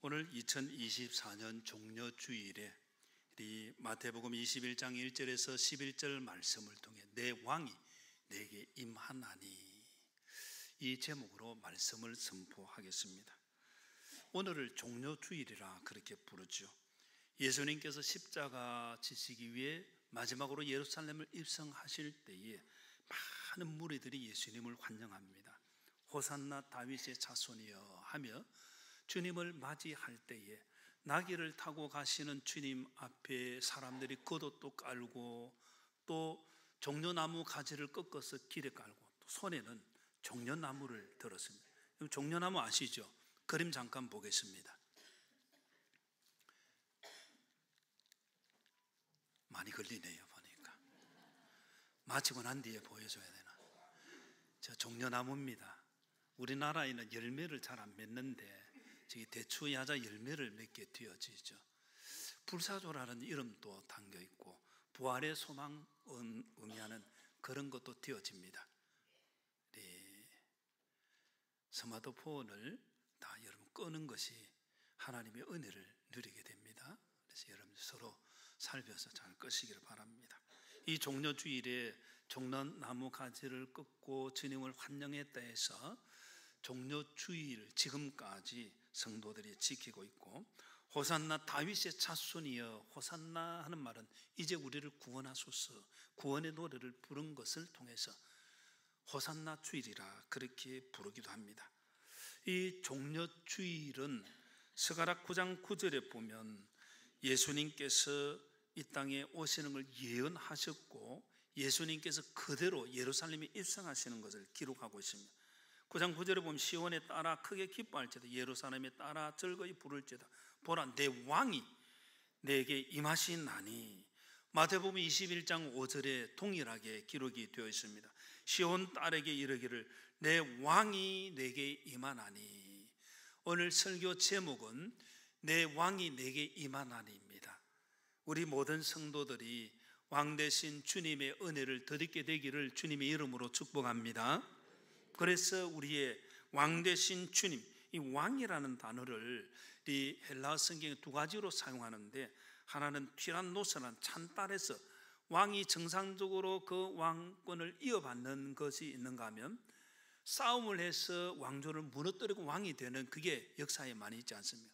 오늘 2024년 종려주일에 이 마태복음 21장 1절에서 11절 말씀을 통해 내 왕이 내게 임하나니, 이 제목으로 말씀을 선포하겠습니다. 오늘을 종려주일이라 그렇게 부르죠. 예수님께서 십자가 지시기 위해 마지막으로 예루살렘을 입성하실 때에 많은 무리들이 예수님을 환영합니다. 호산나 다윗의 자손이여 하며 주님을 맞이할 때에 나귀를 타고 가시는 주님 앞에 사람들이 겉옷도 깔고 또 종려나무 가지를 꺾어서 길에 깔고 또 손에는 종려나무를 들었습니다. 종려나무 아시죠? 그림 잠깐 보겠습니다. 많이 걸리네요. 보니까 마치고 난 뒤에 보여줘야 되나? 저 종려나무입니다. 우리나라에는 열매를 잘 안 맺는데 저기 대추야자 열매를 맺게 되어지죠. 불사조라는 이름도 담겨 있고 부활의 소망 의미하는 그런 것도 되어집니다. 네. 스마트폰을 다 여러분 끄는 것이 하나님의 은혜를 누리게 됩니다. 그래서 여러분 서로 살펴서 잘 끄시기를 바랍니다. 이 종려주일에 종려나무 가지를 꺾고 주님을 환영했다 해서 종려주일 지금까지 성도들이 지키고 있고, 호산나 다윗의 자손이여 호산나 하는 말은 이제 우리를 구원하소서, 구원의 노래를 부른 것을 통해서 호산나 주일이라 그렇게 부르기도 합니다. 이 종려주일은 스가랴 9장 9절에 보면 예수님께서 이 땅에 오시는 걸 예언하셨고 예수님께서 그대로 예루살렘에 입성하시는 것을 기록하고 있습니다. 9장 9절에 보면 시온에 따라 크게 기뻐할지다, 예루살렘에 따라 즐거이 부를지다, 보라 내 왕이 내게 임하시나니. 마태복음 21장 5절에 동일하게 기록이 되어 있습니다. 시온 딸에게 이르기를 내 왕이 내게 임하나니. 오늘 설교 제목은 내 왕이 내게 임하나니입니다. 우리 모든 성도들이 왕 되신 주님의 은혜를 덧입게 되기를 주님의 이름으로 축복합니다. 그래서 우리의 왕 되신 주님, 이 왕이라는 단어를 이 헬라어 성경에 두 가지로 사용하는데, 하나는 티란노스라는 찬딸에서 왕이 정상적으로 그 왕권을 이어받는 것이 있는가 하면 싸움을 해서 왕조를 무너뜨리고 왕이 되는, 그게 역사에 많이 있지 않습니까?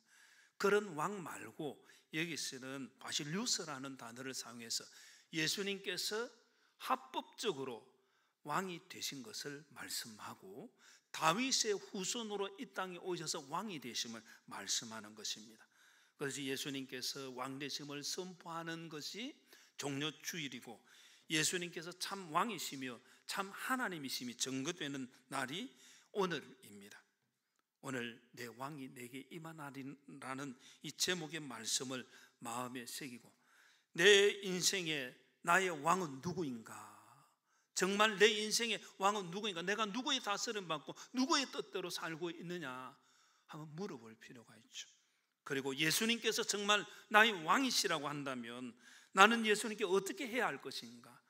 그런 왕 말고 여기서는 바실류스라는 단어를 사용해서 예수님께서 합법적으로 왕이 되신 것을 말씀하고 다윗의 후손으로 이 땅에 오셔서 왕이 되심을 말씀하는 것입니다. 그래서 예수님께서 왕 되심을 선포하는 것이 종려주일이고, 예수님께서 참 왕이시며 참 하나님이심이 증거되는 날이 오늘입니다. 오늘 내 왕이 내게 임하나리라는 이 제목의 말씀을 마음에 새기고, 내 인생에 나의 왕은 누구인가? 정말 내 인생의 왕은 누구인가? 내가 누구의 다스림 받고 누구의 뜻대로 살고 있느냐 한번 물어볼 필요가 있죠. 그리고 예수님께서 정말 나의 왕이시라고 한다면 나는 예수님께 어떻게 해야 할 것인가?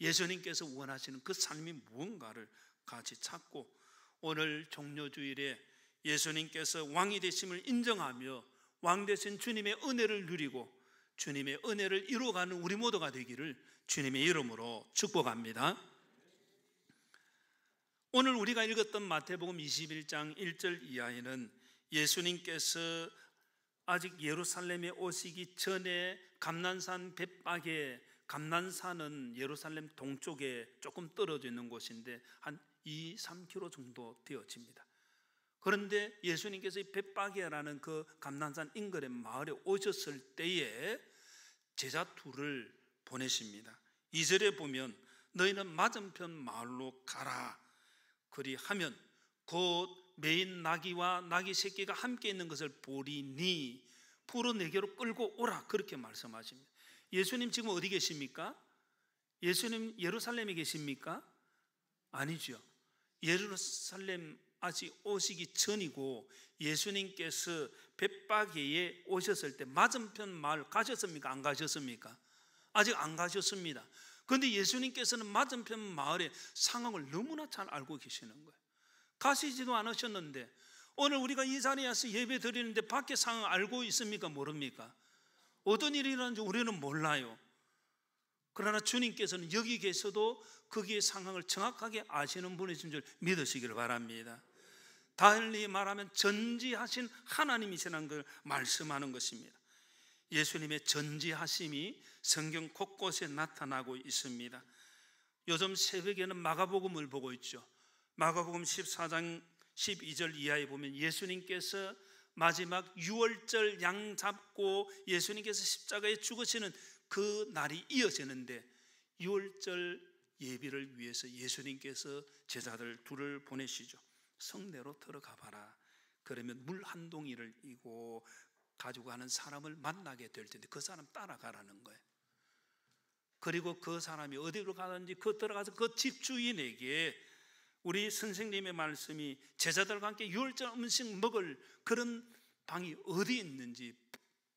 예수님께서 원하시는 그 삶이 무언가를 같이 찾고, 오늘 종려주일에 예수님께서 왕이 되심을 인정하며 왕 되신 주님의 은혜를 누리고 주님의 은혜를 이루어가는 우리 모두가 되기를 주님의 이름으로 축복합니다. 오늘 우리가 읽었던 마태복음 21장 1절 이하에는 예수님께서 아직 예루살렘에 오시기 전에 감난산 벳박에, 감난산은 예루살렘 동쪽에 조금 떨어져 있는 곳인데 한 2, 3km 정도 되어집니다. 그런데 예수님께서 이 벳박이라는 그 감난산 인근의 마을에 오셨을 때에 제자 둘을 보내십니다. 2절에 보면 너희는 맞은편 마을로 가라. 그리하면 곧 매인 나귀와 나귀 새끼가 함께 있는 것을 보리니 풀어 내게로 끌고 오라. 그렇게 말씀하십니다. 예수님 지금 어디 계십니까? 예수님 예루살렘에 계십니까? 아니죠. 예루살렘 아직 오시기 전이고, 예수님께서 벳박이에 오셨을 때 맞은편 마을 가셨습니까? 안 가셨습니까? 아직 안 가셨습니다. 그런데 예수님께서는 맞은편 마을의 상황을 너무나 잘 알고 계시는 거예요. 가시지도 않으셨는데 오늘 우리가 이 자리에서 예배 드리는데 밖에 상황 알고 있습니까? 모릅니까? 어떤 일이 일어나는지 우리는 몰라요. 그러나 주님께서는 여기 계셔도 거기에 상황을 정확하게 아시는 분이신 줄 믿으시기를 바랍니다. 달리 말하면 전지하신 하나님이시라는 걸 말씀하는 것입니다. 예수님의 전지하심이 성경 곳곳에 나타나고 있습니다. 요즘 새벽에는 마가복음을 보고 있죠. 마가복음 14장 12절 이하에 보면 예수님께서 마지막 유월절 양 잡고 예수님께서 십자가에 죽으시는 그 날이 이어지는데, 유월절 예비를 위해서 예수님께서 제자들 둘을 보내시죠. 성내로 들어가 봐라. 그러면 물 한 동이를 이고 가지고 가는 사람을 만나게 될 텐데 그 사람 따라가라는 거예요. 그리고 그 사람이 어디로 가든지 들어가서 그 집주인에게 우리 선생님의 말씀이 제자들과 함께 유월절 음식 먹을 그런 방이 어디 있는지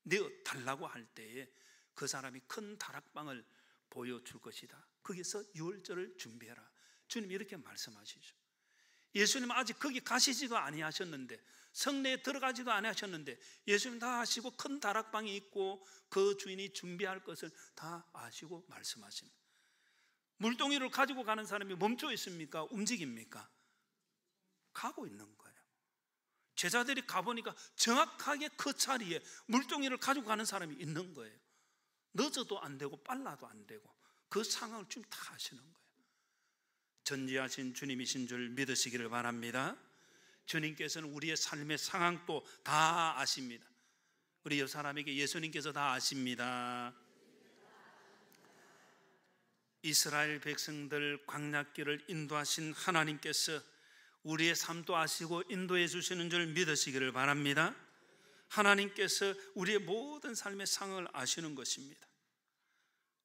내어 달라고 할 때에 그 사람이 큰 다락방을 보여줄 것이다. 거기서 유월절을 준비해라. 주님 이렇게 말씀하시죠. 예수님은 아직 거기 가시지도 아니하셨는데, 성내에 들어가지도 아니하셨는데 예수님 다 아시고 큰 다락방이 있고 그 주인이 준비할 것을 다 아시고 말씀하십니다. 물동이를 가지고 가는 사람이 멈춰 있습니까? 움직입니까? 가고 있는 거예요. 제자들이 가보니까 정확하게 그 자리에 물동이를 가지고 가는 사람이 있는 거예요. 늦어도 안 되고 빨라도 안 되고 그 상황을 좀 다 아시는 거예요. 전지하신 주님이신 줄 믿으시기를 바랍니다. 주님께서는 우리의 삶의 상황도 다 아십니다. 우리 옆 사람에게 예수님께서 다 아십니다. 이스라엘 백성들 광야길을 인도하신 하나님께서 우리의 삶도 아시고 인도해 주시는 줄 믿으시기를 바랍니다. 하나님께서 우리의 모든 삶의 상황을 아시는 것입니다.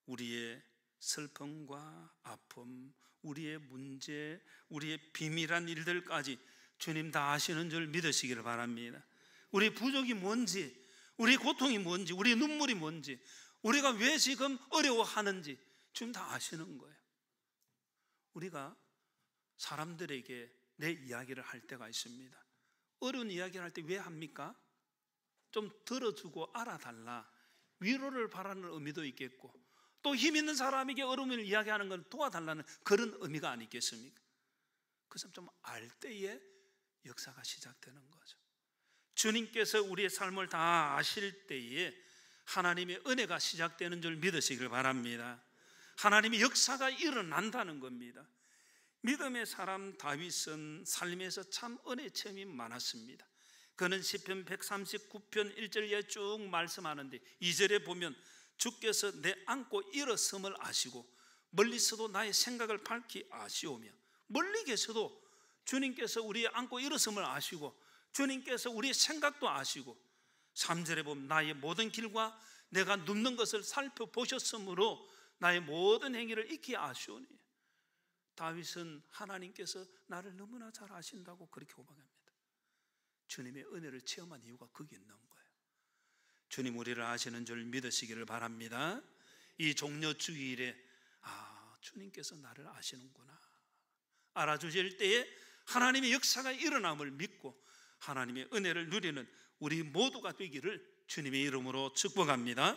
우리의 슬픔과 아픔, 우리의 문제, 우리의 비밀한 일들까지 주님 다 아시는 줄 믿으시기를 바랍니다. 우리 부족이 뭔지, 우리 고통이 뭔지, 우리 눈물이 뭔지, 우리가 왜 지금 어려워하는지 주님 다 아시는 거예요. 우리가 사람들에게 내 이야기를 할 때가 있습니다. 어려운 이야기를 할 때 왜 합니까? 좀 들어주고 알아달라, 위로를 바라는 의미도 있겠고, 또 힘 있는 사람에게 어려움을 이야기하는 건 도와달라는 그런 의미가 아니겠습니까? 그 사람 좀 알 때에 역사가 시작되는 거죠. 주님께서 우리의 삶을 다 아실 때에 하나님의 은혜가 시작되는 줄 믿으시길 바랍니다. 하나님의 역사가 일어난다는 겁니다. 믿음의 사람 다윗은 삶에서 참 은혜 체험이 많았습니다. 그는 시편 139편 1절에 쭉 말씀하는데 2절에 보면 주께서 내 안고 일어섬을 아시고 멀리서도 나의 생각을 밝히 아시오며, 멀리 계셔도 주님께서 우리의 안고 일어섬을 아시고 주님께서 우리의 생각도 아시고, 3절에 보면 나의 모든 길과 내가 눕는 것을 살펴보셨으므로 나의 모든 행위를 익히 아시오니. 다윗은 하나님께서 나를 너무나 잘 아신다고 그렇게 고백합니다. 주님의 은혜를 체험한 이유가 거기 있는 거예요. 주님 우리를 아시는 줄 믿으시기를 바랍니다. 이 종려 주일에 주님께서 나를 아시는구나 알아주실 때에 하나님의 역사가 일어남을 믿고 하나님의 은혜를 누리는 우리 모두가 되기를 주님의 이름으로 축복합니다.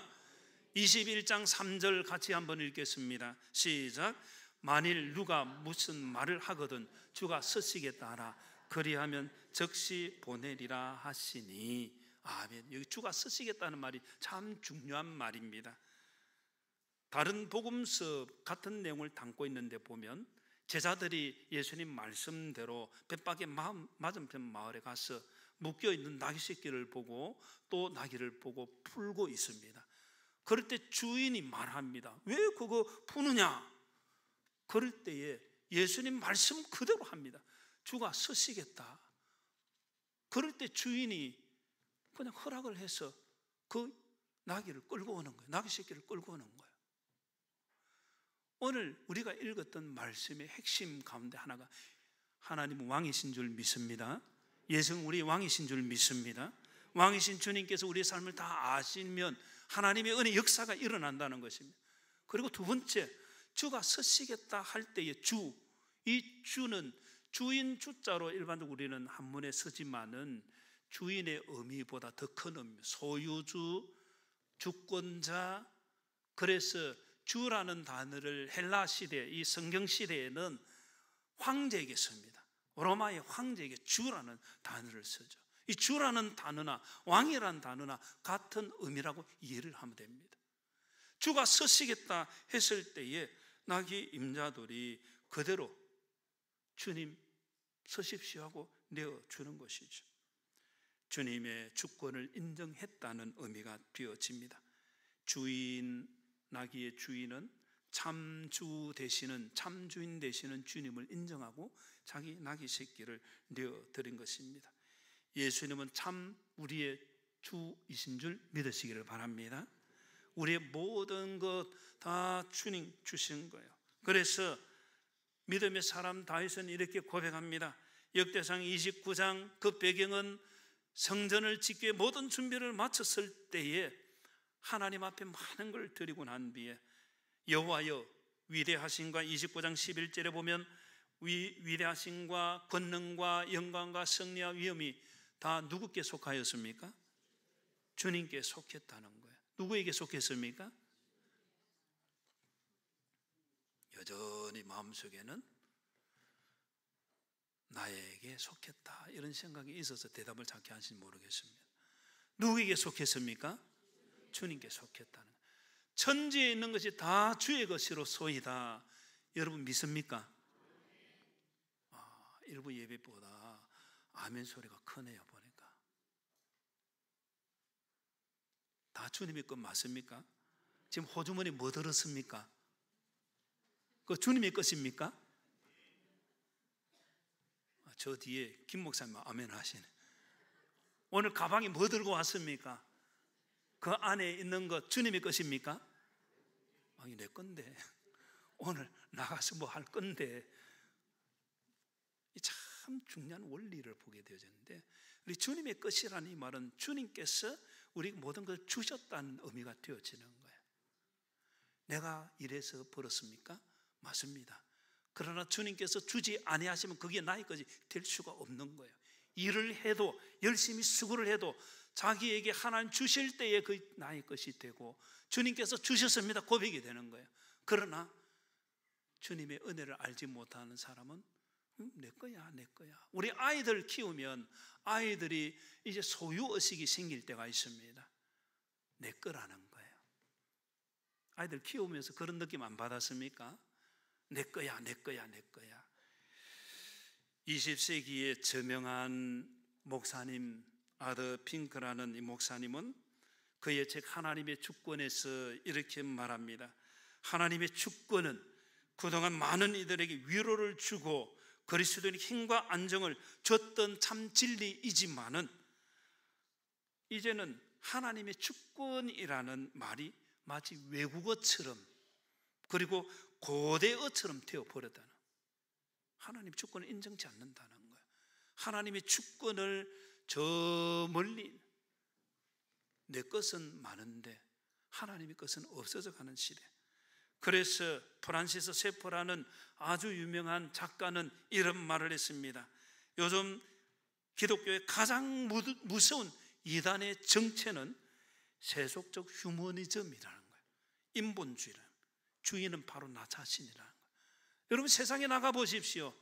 21장 3절 같이 한번 읽겠습니다. 시작. 만일 누가 무슨 말을 하거든 주가 서시겠다 하라. 그리하면 즉시 보내리라 하시니. 아멘. 여기 주가 서시겠다는 말이 참 중요한 말입니다. 다른 복음서 같은 내용을 담고 있는데 보면 제자들이 예수님 말씀대로 벳박의 맞은편 마을에 가서 묶여있는 나귀 새끼를 보고 또 나귀를 보고 풀고 있습니다. 그럴 때 주인이 말합니다. 왜 그거 푸느냐? 그럴 때에 예수님 말씀 그대로 합니다. 주가 서시겠다. 그럴 때 주인이 그냥 허락을 해서 그 나귀를 끌고 오는 거예요. 나귀 새끼를 끌고 오는 거예요. 오늘 우리가 읽었던 말씀의 핵심 가운데 하나가 하나님은 왕이신 줄 믿습니다. 예수는 우리 왕이신 줄 믿습니다. 왕이신 주님께서 우리의 삶을 다 아시면 하나님의 은혜 역사가 일어난다는 것입니다. 그리고 두 번째, 주가 서시겠다 할 때의 주, 이 주는 주인 주자로 일반적으로 우리는 한문에 쓰지만은 주인의 의미보다 더 큰 의미, 소유주, 주권자. 그래서 주라는 단어를 헬라 시대, 이 성경 시대에는 황제에게 씁니다. 로마의 황제에게 주라는 단어를 쓰죠. 이 주라는 단어나 왕이라는 단어나 같은 의미라고 이해를 하면 됩니다. 주가 서시겠다 했을 때에 나귀 임자들이 그대로 주님 서십시오 하고 내어주는 것이죠. 주님의 주권을 인정했다는 의미가 되어집니다. 주인, 나귀의 주인은 참주 되시는, 참주인 되시는 주님을 인정하고 자기 나귀 새끼를 내어드린 것입니다. 예수님은 참 우리의 주이신 줄 믿으시기를 바랍니다. 우리의 모든 것 다 주님 주신 거예요. 그래서 믿음의 사람 다윗은 이렇게 고백합니다. 역대상 29장 그 배경은 성전을 짓기 위해 모든 준비를 마쳤을 때에 하나님 앞에 많은 걸 드리고 난 뒤에 여호와여 위대하신과 29장 11절에 보면 위대하신과 권능과 영광과 승리와 위엄이 다 누구께 속하였습니까? 주님께 속했다는 거예요. 누구에게 속했습니까? 여전히 마음속에는 나에게 속했다 이런 생각이 있어서 대답을 작게 하신지 모르겠습니다. 누구에게 속했습니까? 주님께 속했다는 거예요. 천지에 있는 것이 다 주의 것이로소이다. 여러분 믿습니까? 일부 예배보다 아멘 소리가 크네요. 보니까 다 주님의 것 맞습니까? 지금 호주머니 뭐 들었습니까? 그 주님의 것입니까? 저 뒤에 김 목사님 아멘 하시네. 오늘 가방에 뭐 들고 왔습니까? 그 안에 있는 것 주님의 것입니까? 아니 내 건데 오늘 나가서 뭐 할 건데. 참 중요한 원리를 보게 되어졌는데, 우리 주님의 것이라는 이 말은 주님께서 우리 모든 걸 주셨다는 의미가 되어지는 거예요. 내가 이래서 벌었습니까? 맞습니다. 그러나 주님께서 주지 아니하시면 그게 나의 것이 될 수가 없는 거예요. 일을 해도 열심히 수고를 해도 자기에게 하나님 주실 때에 그 나의 것이 되고 주님께서 주셨습니다 고백이 되는 거예요. 그러나 주님의 은혜를 알지 못하는 사람은 내 거야 내 거야. 우리 아이들 키우면 아이들이 이제 소유의식이 생길 때가 있습니다. 내 거라는 거예요. 아이들 키우면서 그런 느낌 안 받았습니까? 내 거야 내 거야 내 거야. 20세기에 저명한 목사님 아더 핑크라는 이 목사님은 그의 책 하나님의 주권에서 이렇게 말합니다. 하나님의 주권은 그동안 많은 이들에게 위로를 주고 그리스도인의 힘과 안정을 줬던 참 진리이지만은 이제는 하나님의 주권이라는 말이 마치 외국어처럼 그리고 고대어처럼 되어버렸다는, 하나님 주권을 인정치 않는다는 거예요. 하나님의 주권을 저 멀리, 내 것은 많은데 하나님의 것은 없어져 가는 시대. 그래서 프란시스 세포라는 아주 유명한 작가는 이런 말을 했습니다. 요즘 기독교의 가장 무서운 이단의 정체는 세속적 휴머니즘이라는 거예요. 인본주의라는, 주인은 바로 나 자신이라는 거예요. 여러분 세상에 나가 보십시오.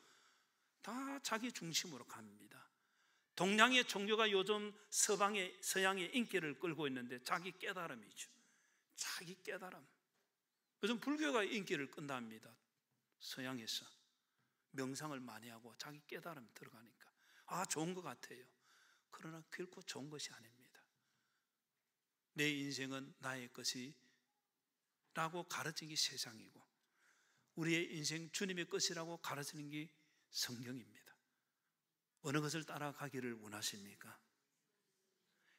다 자기 중심으로 갑니다. 동양의 종교가 요즘 서양의 인기를 끌고 있는데 자기 깨달음이죠. 자기 깨달음. 요즘 불교가 인기를 끈답니다. 서양에서 명상을 많이 하고 자기 깨달음이 들어가니까 좋은 것 같아요. 그러나 결코 좋은 것이 아닙니다. 내 인생은 나의 것이라고 가르치는 게 세상이고 우리의 인생 주님의 것이라고 가르치는 게 성경입니다. 어느 것을 따라가기를 원하십니까?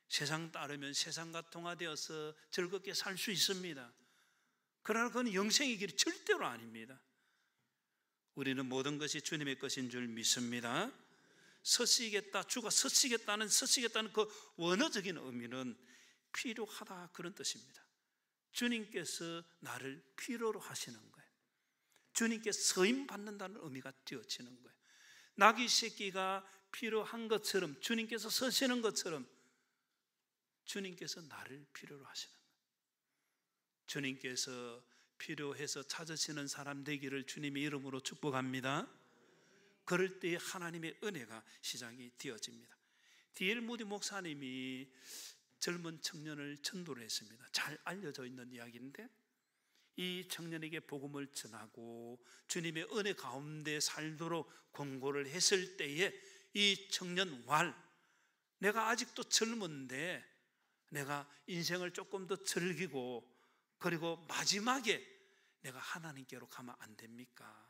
세상 따르면 세상과 통화되어서 즐겁게 살 수 있습니다. 그러나 그건 영생의 길이 절대로 아닙니다. 우리는 모든 것이 주님의 것인 줄 믿습니다. 서시겠다, 주가 서시겠다는 그 원어적인 의미는 필요하다 그런 뜻입니다. 주님께서 나를 필요로 하시는 거예요. 주님께 서임 받는다는 의미가 되어지는 거예요. 나귀 새끼가 필요한 것처럼, 주님께서 서시는 것처럼 주님께서 나를 필요로 하시는 거예요. 주님께서 필요해서 찾으시는 사람 되기를 주님의 이름으로 축복합니다. 그럴 때 하나님의 은혜가 시작이 되어집니다. D.L. 무디 목사님이 젊은 청년을 전도를 했습니다. 잘 알려져 있는 이야기인데, 이 청년에게 복음을 전하고 주님의 은혜 가운데 살도록 권고를 했을 때에 이 청년 내가 아직도 젊은데 내가 인생을 조금 더 즐기고, 그리고 마지막에 내가 하나님께로 가면 안 됩니까?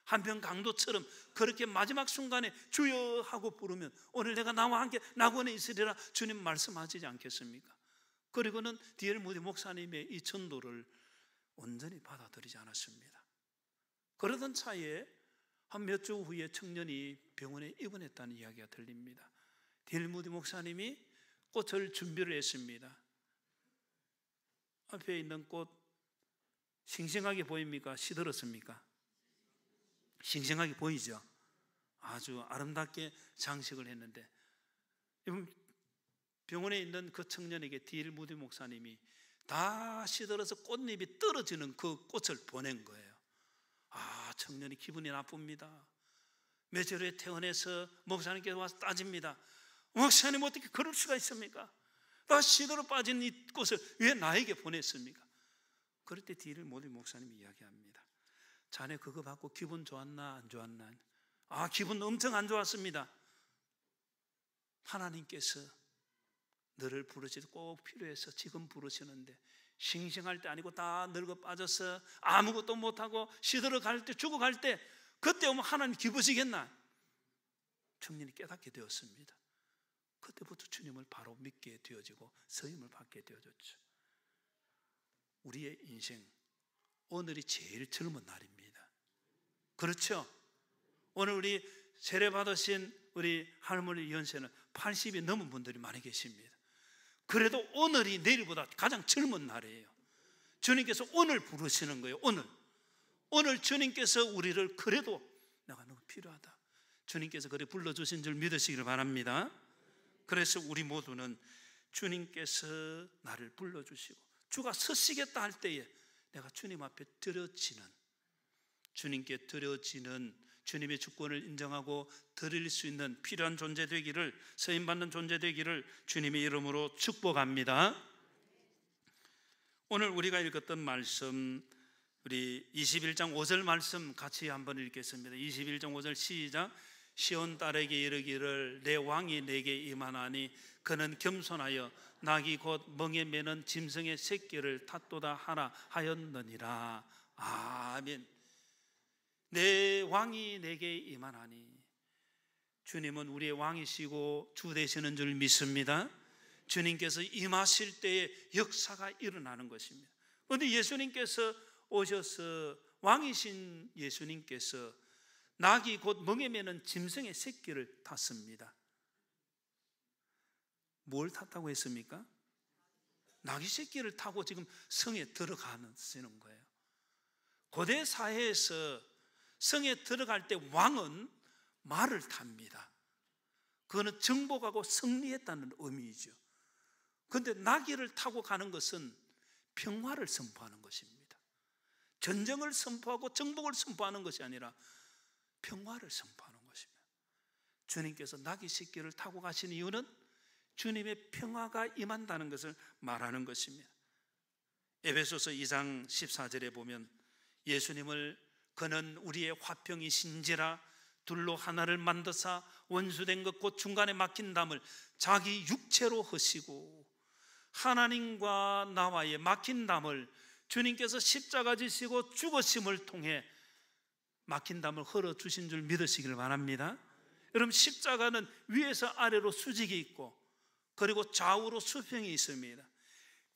한편 강도처럼 그렇게 마지막 순간에 주여 하고 부르면 오늘 내가 나와 함께 낙원에 있으리라 주님 말씀하시지 않겠습니까? 그리고는 D.L. 무디 목사님의 이 전도를 온전히 받아들이지 않았습니다. 그러던 차에 한 몇 주 후에 청년이 병원에 입원했다는 이야기가 들립니다. D.L. 무디 목사님이 꽃을 준비를 했습니다. 앞에 있는 꽃 싱싱하게 보입니까? 시들었습니까? 싱싱하게 보이죠? 아주 아름답게 장식을 했는데, 병원에 있는 그 청년에게 D.L. 무디 목사님이 다 시들어서 꽃잎이 떨어지는 그 꽃을 보낸 거예요. 청년이 기분이 나쁩니다. 며칠 후에 퇴원해서 목사님께 와서 따집니다. 목사님, 어떻게 그럴 수가 있습니까? 나 시들어 빠진 이 꽃을 왜 나에게 보냈습니까? 그럴 때 D.L. 무디 목사님이 이야기합니다. 자네 그거 받고 기분 좋았나 안 좋았나? 기분 엄청 안 좋았습니다. 하나님께서 너를 부르시도 꼭 필요해서 지금 부르시는데, 싱싱할 때 아니고 다 늙어 빠져서 아무것도 못하고 시들어갈 때, 죽어갈 때, 그때 오면 하나님 기쁘시겠나? 청년이 깨닫게 되었습니다. 그때부터 주님을 바로 믿게 되어지고 서임을 받게 되어졌죠. 우리의 인생, 오늘이 제일 젊은 날입니다. 그렇죠? 오늘 우리 세례 받으신 우리 할머니 연세는 80이 넘은 분들이 많이 계십니다. 그래도 오늘이 내일보다 가장 젊은 날이에요. 주님께서 오늘 부르시는 거예요. 오늘 주님께서 우리를 그래도 내가 너무 필요하다, 주님께서 그래 불러주신 줄 믿으시길 바랍니다. 그래서 우리 모두는 주님께서 나를 불러주시고 주가 서시겠다 할 때에 내가 주님 앞에 드려지는, 주님께 드려지는, 주님의 주권을 인정하고 드릴 수 있는 필요한 존재 되기를, 서임받는 존재 되기를 주님의 이름으로 축복합니다. 오늘 우리가 읽었던 말씀, 우리 21장 5절 말씀 같이 한번 읽겠습니다. 21장 5절 시작. 시온 딸에게 이르기를 내 왕이 내게 임하나니 그는 겸손하여 낙이 곧 멍에 매는 짐승의 새끼를 탓도다 하라 하였느니라. 아멘. 내 왕이 내게 임하나니, 주님은 우리의 왕이시고 주 되시는 줄 믿습니다. 주님께서 임하실 때에 역사가 일어나는 것입니다. 그런데 예수님께서 오셔서, 왕이신 예수님께서 낙이 곧 멍에 매는 짐승의 새끼를 탔습니다. 뭘 탔다고 했습니까? 낙이 새끼를 타고 지금 성에 들어가는 거예요. 고대 사회에서 성에 들어갈 때 왕은 말을 탑니다. 그거는 정복하고 승리했다는 의미이죠. 그런데 나귀를 타고 가는 것은 평화를 선포하는 것입니다. 전쟁을 선포하고 정복을 선포하는 것이 아니라 평화를 선포하는 것입니다. 주님께서 나귀 새끼를 타고 가신 이유는 주님의 평화가 임한다는 것을 말하는 것입니다. 에베소서 2장 14절에 보면 예수님을 그는 우리의 화평이신지라 둘로 하나를 만드사 원수된 것 곧 중간에 막힌 담을 자기 육체로 허시고, 하나님과 나와의 막힌 담을 주님께서 십자가 지시고 죽으심을 통해 막힌 담을 헐어주신 줄 믿으시길 바랍니다. 여러분, 십자가는 위에서 아래로 수직이 있고 그리고 좌우로 수평이 있습니다.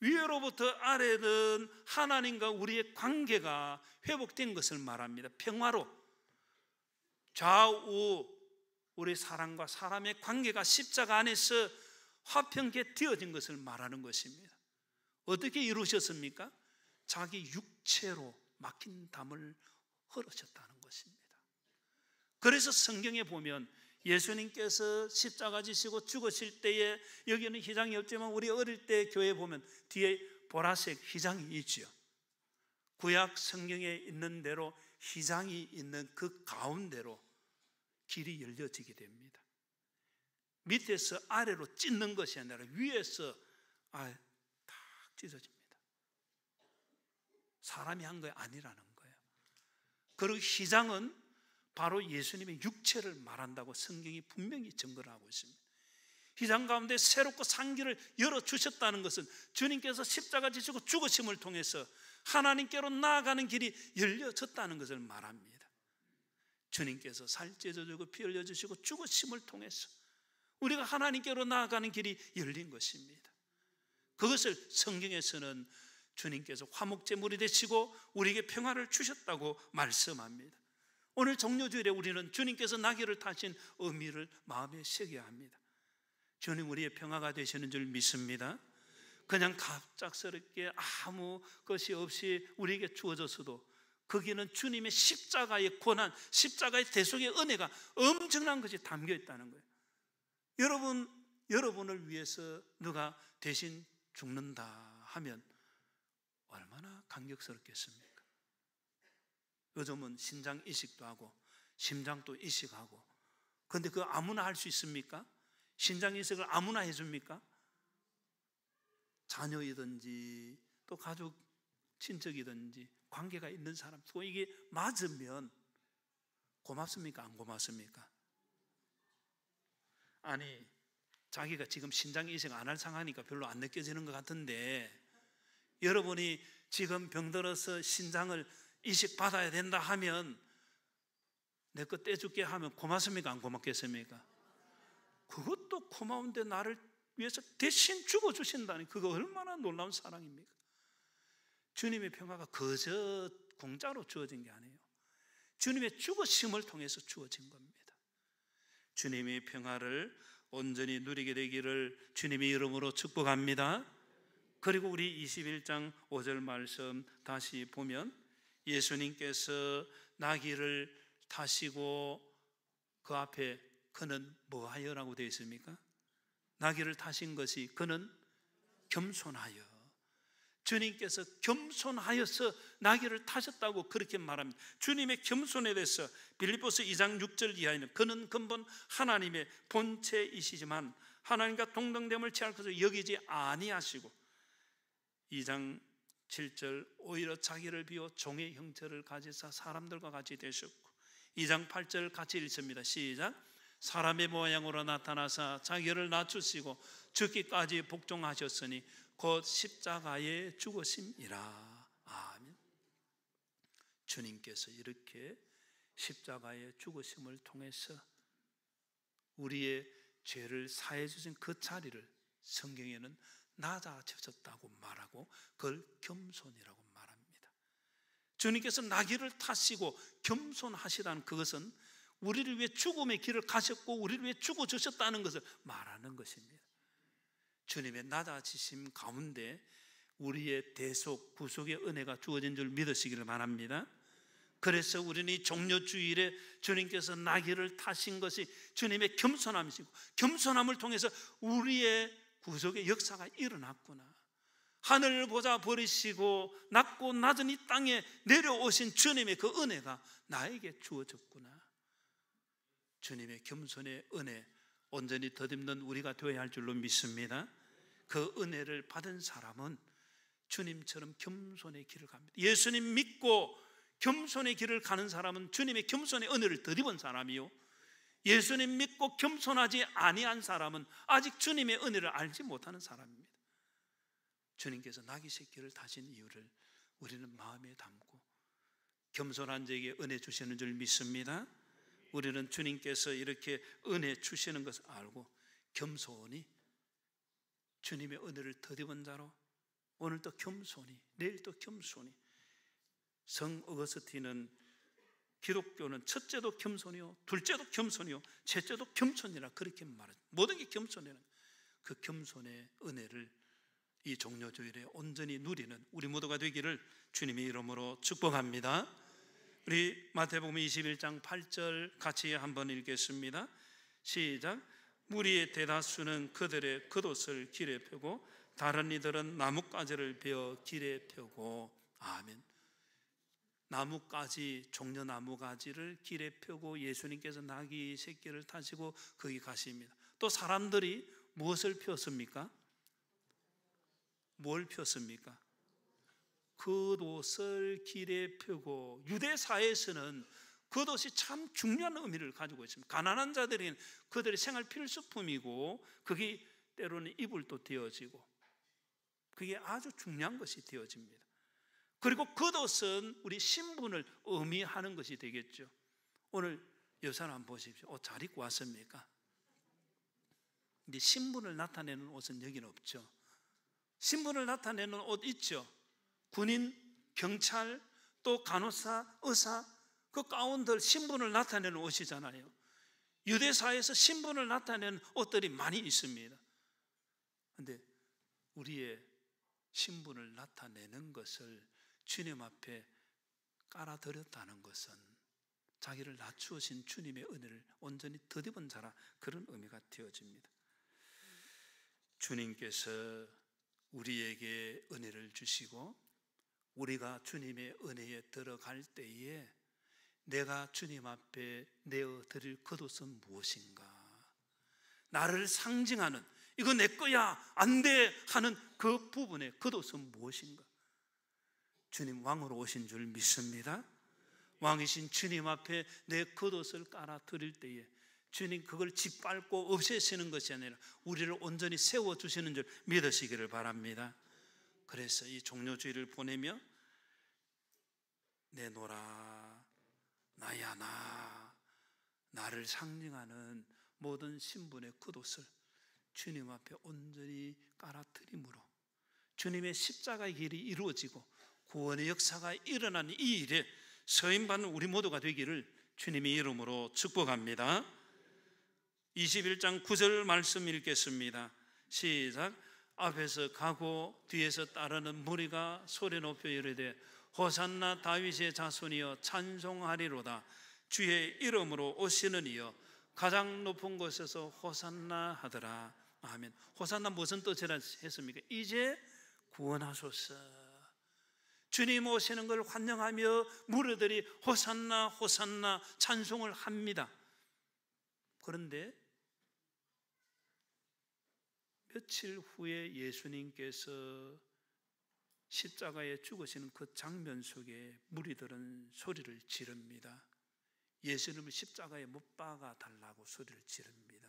위로부터 아래는 하나님과 우리의 관계가 회복된 것을 말합니다. 평화로. 좌우 우리 사람과 사람의 관계가 십자가 안에서 화평케 되어진 것을 말하는 것입니다. 어떻게 이루셨습니까? 자기 육체로 막힌 담을 헐으셨다는 것입니다. 그래서 성경에 보면 예수님께서 십자가 지시고 죽으실 때에, 여기는 휘장이 없지만 우리 어릴 때 교회 보면 뒤에 보라색 휘장이 있지요. 구약 성경에 있는 대로 휘장이 있는 그 가운데로 길이 열려지게 됩니다. 밑에서 아래로 찢는 것이 아니라 위에서 탁 찢어집니다. 사람이 한 거 아니라는 거예요. 그리고 휘장은 바로 예수님의 육체를 말한다고 성경이 분명히 증거를 하고 있습니다. 휘장 가운데 새롭고 산 길을 열어주셨다는 것은 주님께서 십자가 지시고 죽으심을 통해서 하나님께로 나아가는 길이 열려졌다는 것을 말합니다. 주님께서 살 찢어주고 피 흘려주시고 죽으심을 통해서 우리가 하나님께로 나아가는 길이 열린 것입니다. 그것을 성경에서는 주님께서 화목제물이 되시고 우리에게 평화를 주셨다고 말씀합니다. 오늘 정료주일에 우리는 주님께서 나귀를 타신 의미를 마음에 새겨야 합니다. 주님 우리의 평화가 되시는 줄 믿습니다. 그냥 갑작스럽게 아무 것이 없이 우리에게 주어졌어도 거기는 주님의 십자가의 권한, 십자가의 대속의 은혜가 엄청난 것이 담겨 있다는 거예요. 여러분을 위해서 누가 대신 죽는다 하면 얼마나 감격스럽겠습니까? 요즘은 신장 이식도 하고 심장도 이식하고, 그런데 그거 아무나 할 수 있습니까? 신장 이식을 아무나 해줍니까? 자녀이든지 또 가족, 친척이든지 관계가 있는 사람, 또 이게 맞으면 고맙습니까? 안 고맙습니까? 아니, 자기가 지금 신장 이식 안 할 상황이니까 별로 안 느껴지는 것 같은데, 여러분이 지금 병들어서 신장을 이식 받아야 된다 하면 내 거 떼줄게 하면 고맙습니까? 안 고맙겠습니까? 그것도 고마운데 나를 위해서 대신 죽어주신다니, 그거 얼마나 놀라운 사랑입니까? 주님의 평화가 그저 공짜로 주어진 게 아니에요. 주님의 죽으심을 통해서 주어진 겁니다. 주님의 평화를 온전히 누리게 되기를 주님의 이름으로 축복합니다. 그리고 우리 21장 5절 말씀 다시 보면 예수님께서 나귀를 타시고 그 앞에 그는 뭐하여라고 되어 있습니까? 나귀를 타신 것이 그는 겸손하여, 주님께서 겸손하여서 나귀를 타셨다고 그렇게 말합니다. 주님의 겸손에 대해서 빌립보서 2장 6절 이하에는 그는 근본 하나님의 본체이시지만 하나님과 동등됨을 취할 것을 여기지 아니하시고, 2장 7절 오히려 자기를 비워 종의 형체를 가지사 사람들과 같이 되셨고, 2장 8절 같이 읽습니다. 시작. 사람의 모양으로 나타나사 자기를 낮추시고 죽기까지 복종하셨으니 곧 십자가에 죽으심이라. 아멘. 주님께서 이렇게 십자가에 죽으심을 통해서 우리의 죄를 사해 주신 그 자리를 성경에는 낮아지셨다고 말하고 그걸 겸손이라고 말합니다. 주님께서 나귀를 타시고 겸손하시다는 그것은 우리를 위해 죽음의 길을 가셨고 우리를 위해 죽어주셨다는 것을 말하는 것입니다. 주님의 낮아지심 가운데 우리의 대속, 구속의 은혜가 주어진 줄 믿으시기를 바랍니다. 그래서 우리는 이 종료주일에 주님께서 나귀를 타신 것이 주님의 겸손함이시고, 겸손함을 통해서 우리의 구속의 역사가 일어났구나, 하늘을 보자 버리시고 낮고 낮은 이 땅에 내려오신 주님의 그 은혜가 나에게 주어졌구나. 주님의 겸손의 은혜 온전히 덧입는 우리가 되어야 할 줄로 믿습니다. 그 은혜를 받은 사람은 주님처럼 겸손의 길을 갑니다. 예수님 믿고 겸손의 길을 가는 사람은 주님의 겸손의 은혜를 덧입은 사람이요, 예수님 믿고 겸손하지 아니한 사람은 아직 주님의 은혜를 알지 못하는 사람입니다. 주님께서 나귀 새끼를 타신 이유를 우리는 마음에 담고 겸손한 자에게 은혜 주시는 줄 믿습니다. 우리는 주님께서 이렇게 은혜 주시는 것을 알고 겸손히 주님의 은혜를 덧입은 자로 오늘 또 겸손히, 내일 또 겸손히. 성 어거스틴은 기독교는 첫째도 겸손이요, 둘째도 겸손이요, 셋째도 겸손이라 그렇게 말하죠. 모든 게 겸손이라는, 그 겸손의 은혜를 이 종료주일에 온전히 누리는 우리 모두가 되기를 주님의 이름으로 축복합니다. 우리 마태복음 21장 8절 같이 한번 읽겠습니다. 시작. 무리의 대다수는 그들의 겉옷을 길에 펴고 다른 이들은 나뭇가지를 베어 길에 펴고. 아멘. 나뭇가지, 종려나무가지를 길에 펴고 예수님께서 나귀 새끼를 타시고 거기 가십니다. 또 사람들이 무엇을 폈습니까? 뭘 폈습니까? 겉옷을 길에 펴고. 유대사회에서는 겉옷이 참 중요한 의미를 가지고 있습니다. 가난한 자들은 그들의 생활 필수품이고 그게 때로는 이불도 되어지고 그게 아주 중요한 것이 되어집니다. 그리고 겉옷은 우리 신분을 의미하는 것이 되겠죠. 오늘 여사를 한번 보십시오. 옷 잘 입고 왔습니까? 근데 신분을 나타내는 옷은 여기는 없죠. 신분을 나타내는 옷 있죠. 군인, 경찰, 또 간호사, 의사, 그 가운들 신분을 나타내는 옷이잖아요. 유대사회에서 신분을 나타내는 옷들이 많이 있습니다. 그런데 우리의 신분을 나타내는 것을 주님 앞에 깔아드렸다는 것은 자기를 낮추신 주님의 은혜를 온전히 덧입은 자라, 그런 의미가 되어집니다. 주님께서 우리에게 은혜를 주시고 우리가 주님의 은혜에 들어갈 때에 내가 주님 앞에 내어드릴 겉옷은 무엇인가? 나를 상징하는, 이거 내 거야 안 돼 하는 그 부분의 겉옷은 무엇인가? 주님 왕으로 오신 줄 믿습니다. 왕이신 주님 앞에 내 겉옷을 깔아드릴 때에 주님 그걸 짓밟고 없애시는 것이 아니라 우리를 온전히 세워주시는 줄 믿으시기를 바랍니다. 그래서 이 종료주의를 보내며 내노라 나야 나, 나를 상징하는 모든 신분의 겉옷을 주님 앞에 온전히 깔아드림으로 주님의 십자가의 길이 이루어지고 구원의 역사가 일어나는 이 일에 서임받는 우리 모두가 되기를 주님의 이름으로 축복합니다. 21장 9절 말씀 읽겠습니다. 시작. 앞에서 가고 뒤에서 따르는 무리가 소리 높여 이르되 호산나 다윗의 자손이여 찬송하리로다. 주의 이름으로 오시는 이여 가장 높은 곳에서 호산나 하더라. 아멘. 호산나 무슨 뜻이라 했습니까? 이제 구원하소서. 주님 오시는 걸 환영하며 무리들이 호산나 호산나 찬송을 합니다. 그런데 며칠 후에 예수님께서 십자가에 죽으시는 그 장면 속에 무리들은 소리를 지릅니다. 예수님을 십자가에 못 박아 달라고 소리를 지릅니다.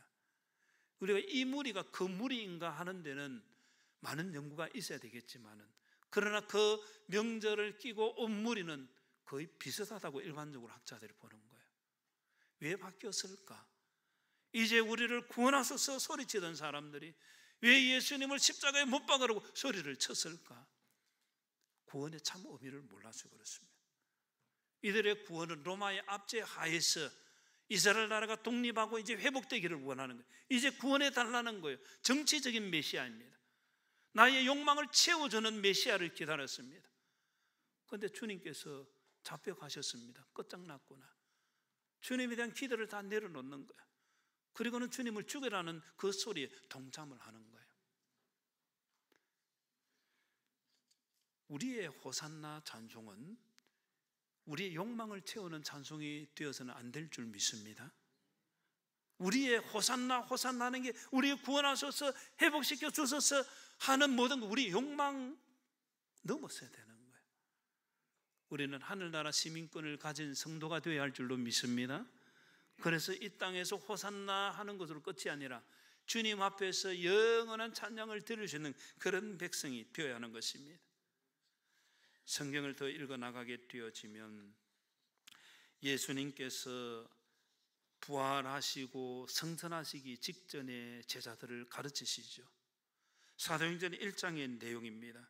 우리가 이 무리가 그 무리인가 하는 데는 많은 연구가 있어야 되겠지만은, 그러나 그 명절을 끼고 온 무리는 거의 비슷하다고 일반적으로 학자들이 보는 거예요. 왜 바뀌었을까? 이제 우리를 구원하소서 소리치던 사람들이 왜 예수님을 십자가에 못 박으라고 소리를 쳤을까? 구원의 참 의미를 몰라서 그렇습니다. 이들의 구원은 로마의 압제 하에서 이스라엘 나라가 독립하고 이제 회복되기를 원하는 거예요. 이제 구원해 달라는 거예요. 정치적인 메시아입니다. 나의 욕망을 채워주는 메시아를 기다렸습니다. 그런데 주님께서 잡혀가셨습니다. 끝장났구나. 주님에 대한 기대를 다 내려놓는 거예요. 그리고는 주님을 죽이라는 그 소리에 동참을 하는 거예요. 우리의 호산나 찬송은 우리의 욕망을 채우는 찬송이 되어서는 안 될 줄 믿습니다. 우리의 호산나 호산나 하는 게 우리 구원하소서 회복시켜 주소서 하는 모든 거 우리 욕망 넘었어야 되는 거예요. 우리는 하늘나라 시민권을 가진 성도가 되어야 할 줄로 믿습니다. 그래서 이 땅에서 호산나 하는 것으로 끝이 아니라 주님 앞에서 영원한 찬양을 들을 수 있는 그런 백성이 되어야 하는 것입니다. 성경을 더 읽어나가게 되어지면 예수님께서 부활하시고 승천하시기 직전에 제자들을 가르치시죠. 사도행전 1장의 내용입니다.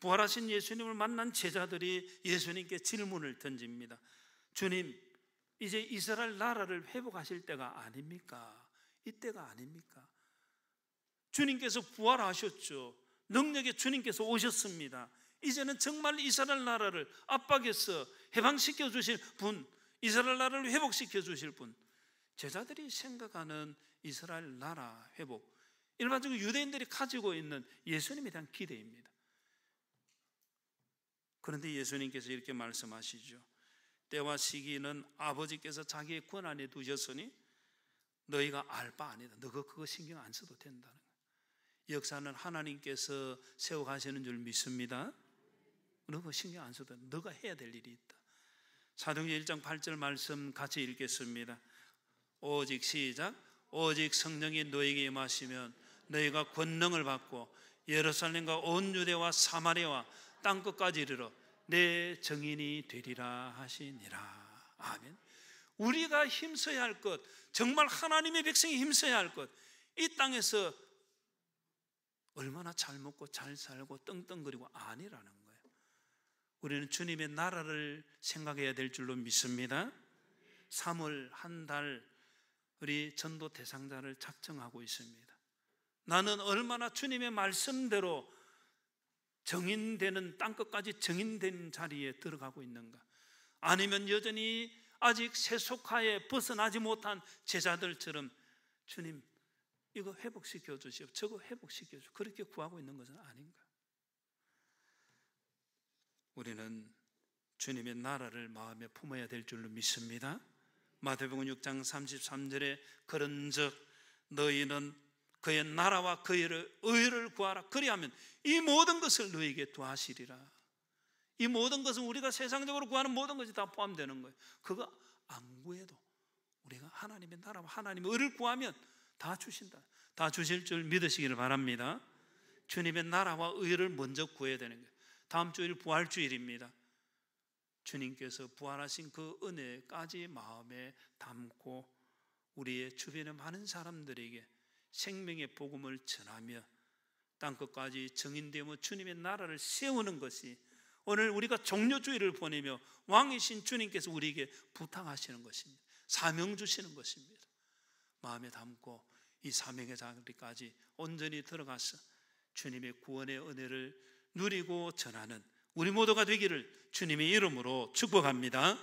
부활하신 예수님을 만난 제자들이 예수님께 질문을 던집니다. 주님, 이제 이스라엘 나라를 회복하실 때가 아닙니까? 이때가 아닙니까? 주님께서 부활하셨죠. 능력의 주님께서 오셨습니다. 이제는 정말 이스라엘 나라를 압박해서 해방시켜 주실 분, 이스라엘 나라를 회복시켜 주실 분, 제자들이 생각하는 이스라엘 나라 회복, 일반적으로 유대인들이 가지고 있는 예수님에 대한 기대입니다. 그런데 예수님께서 이렇게 말씀하시죠. 때와 시기는 아버지께서 자기의 권 안에 두셨으니 너희가 알 바 아니다. 너가 그거 신경 안 써도 된다는 거예요. 역사는 하나님께서 세워가시는 줄 믿습니다. 너가 신경 안 써도 돼. 너가 해야 될 일이 있다. 사도행전 1장 8절 말씀 같이 읽겠습니다. 오직 시작. 오직 성령이 너에게 임하시면 너희가 권능을 받고 예루살렘과 온 유대와 사마리아와 땅끝까지 이르러 내 증인이 되리라 하시니라. 아멘. 우리가 힘써야 할 것, 정말 하나님의 백성이 힘써야 할 것, 이 땅에서 얼마나 잘 먹고 잘 살고 떵떵거리고 아니라는 거예요. 우리는 주님의 나라를 생각해야 될 줄로 믿습니다. 3월 한 달 우리 전도 대상자를 작정하고 있습니다. 나는 얼마나 주님의 말씀대로 정인되는 땅끝까지 정인된 자리에 들어가고 있는가? 아니면 여전히 아직 세속화에 벗어나지 못한 제자들처럼 주님 이거 회복시켜 주시오, 저거 회복시켜 주시오, 그렇게 구하고 있는 것은 아닌가? 우리는 주님의 나라를 마음에 품어야 될 줄로 믿습니다. 마태복음 6장 33절에 그런즉 너희는 그의 나라와 그의 의를 구하라. 그리하면 이 모든 것을 너희에게 더하시리라. 이 모든 것은 우리가 세상적으로 구하는 모든 것이 다 포함되는 거예요. 그거 안 구해도 우리가 하나님의 나라와 하나님의 의를 구하면 다 주신다. 다 주실 줄 믿으시기를 바랍니다. 주님의 나라와 의를 먼저 구해야 되는 거예요. 다음 주일 부활주일입니다. 주님께서 부활하신 그 은혜까지 마음에 담고 우리의 주변의 많은 사람들에게 생명의 복음을 전하며 땅끝까지 정인되며 주님의 나라를 세우는 것이 오늘 우리가 종료주의를 보내며 왕이신 주님께서 우리에게 부탁하시는 것입니다. 사명 주시는 것입니다. 마음에 담고 이 사명의 자리까지 온전히 들어가서 주님의 구원의 은혜를 누리고 전하는 우리 모두가 되기를 주님의 이름으로 축복합니다.